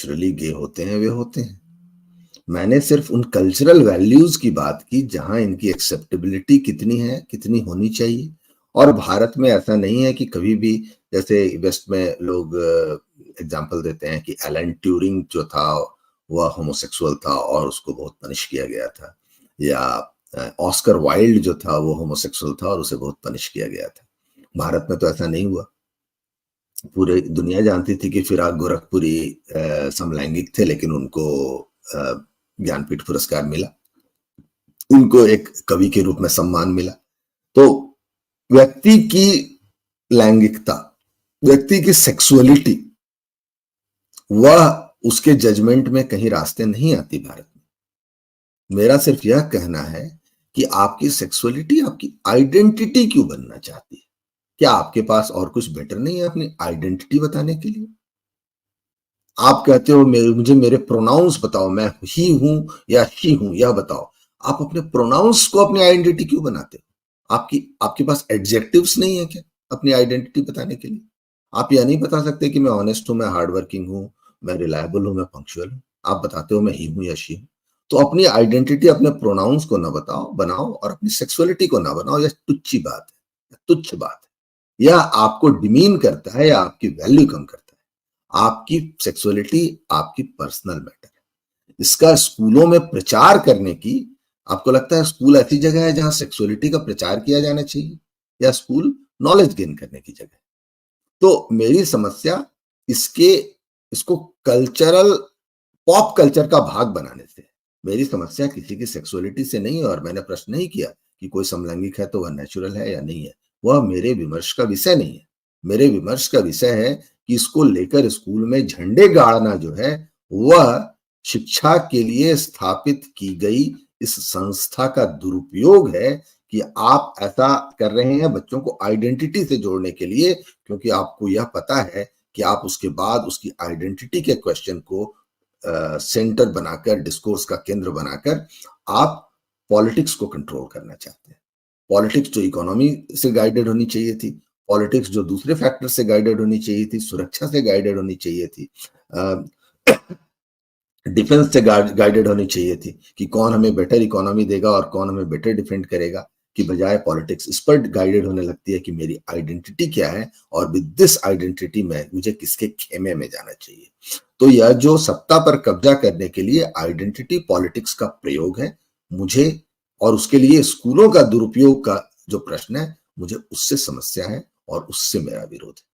Naturally गे होते हैं वे होते हैं। मैंने सिर्फ उन कल्चरल वैल्यूज की बात की जहां इनकी एक्सेप्टेबिलिटी कितनी है, कितनी होनी चाहिए। और भारत में ऐसा नहीं है कि कभी भी, जैसे वेस्ट में लोग एग्जांपल देते हैं कि एलन ट्यूरिंग जो था वह होमोसेक्सुअल था और उसको बहुत पनिश किया गया था, या ऑस्कर वाइल्ड जो था वो होमोसेक्सुअल था और उसे बहुत पनिश किया गया था। भारत में तो ऐसा नहीं हुआ। पूरे दुनिया जानती थी कि फिराक गोरखपुरी समलैंगिक थे, लेकिन उनको ज्ञानपीठ पुरस्कार मिला, उनको एक कवि के रूप में सम्मान मिला। तो व्यक्ति की लैंगिकता, व्यक्ति की सेक्सुअलिटी, वह उसके जजमेंट में कहीं रास्ते नहीं आती भारत में। मेरा सिर्फ यह कहना है कि आपकी सेक्सुअलिटी आपकी आइडेंटिटी क्यों बनना चाहती है? क्या आपके पास और कुछ बेटर नहीं है अपनी आइडेंटिटी बताने के लिए? आप कहते हो मुझे मेरे प्रोनाउंस बताओ, मैं ही हूं या शी हूं, यह बताओ। आप अपने प्रोनाउंस को अपनी आइडेंटिटी क्यों बनाते हो? आपके पास एडजेक्टिव्स नहीं है क्या अपनी आइडेंटिटी बताने के लिए? आप यह नहीं बता सकते कि मैं ऑनेस्ट हूं, मैं हार्ड वर्किंग हूं, मैं रिलायबल हूं, मैं पंक्चुअल हूं। आप बताते हो मैं ही हूं या शी हूं। तो अपनी आइडेंटिटी अपने प्रोनाउंस को ना बताओ, बनाओ, और अपनी सेक्सुअलिटी को ना बनाओ। यह तुच्छ बात है, तुच्छ बात है। यह आपको डिमीन करता है या आपकी वैल्यू कम करता है। आपकी सेक्सुअलिटी आपकी पर्सनल मैटर है। इसका स्कूलों में प्रचार करने की, आपको लगता है स्कूल ऐसी जगह है जहां सेक्सुअलिटी का प्रचार किया जाना चाहिए, या स्कूल नॉलेज गेन करने की जगह? तो मेरी समस्या इसके इसको कल्चरल, पॉप कल्चर का भाग बनाने से। मेरी समस्या किसी की सेक्सुअलिटी से नहीं है, और मैंने प्रश्न नहीं किया कि कोई समलैंगिक है तो वह नेचुरल है या नहीं है। वह मेरे विमर्श का विषय नहीं है। मेरे विमर्श का विषय है कि इसको लेकर स्कूल में झंडे गाड़ना जो है, वह शिक्षा के लिए स्थापित की गई इस संस्था का दुरुपयोग है कि आप ऐसा कर रहे हैं बच्चों को आइडेंटिटी से जोड़ने के लिए, क्योंकि आपको यह पता है कि आप उसके बाद उसकी आइडेंटिटी के क्वेश्चन को सेंटर बनाकर, डिस्कोर्स का केंद्र बनाकर आप पॉलिटिक्स को कंट्रोल करना चाहते हैं। पॉलिटिक्स जो इकोनॉमी से गाइडेड होनी चाहिए थी, पॉलिटिक्स जो दूसरे फैक्टर से गाइडेड होनी चाहिए थी, सुरक्षा से गाइडेड होनी चाहिए थी, डिफेंस से गाइडेड होनी चाहिए थी कि कौन हमें बेटर इकोनॉमी देगा और कौन हमें बेटर डिफेंड करेगा, कि बजाय पॉलिटिक्स इस पर गाइडेड होने लगती है कि मेरी आइडेंटिटी क्या है और विद दिस आइडेंटिटी में मुझे किसके खेमे में जाना चाहिए। तो यह जो सत्ता पर कब्जा करने के लिए आइडेंटिटी पॉलिटिक्स का प्रयोग है, मुझे, और उसके लिए स्कूलों का दुरुपयोग का जो प्रश्न है, मुझे उससे समस्या है और उससे मेरा विरोध है।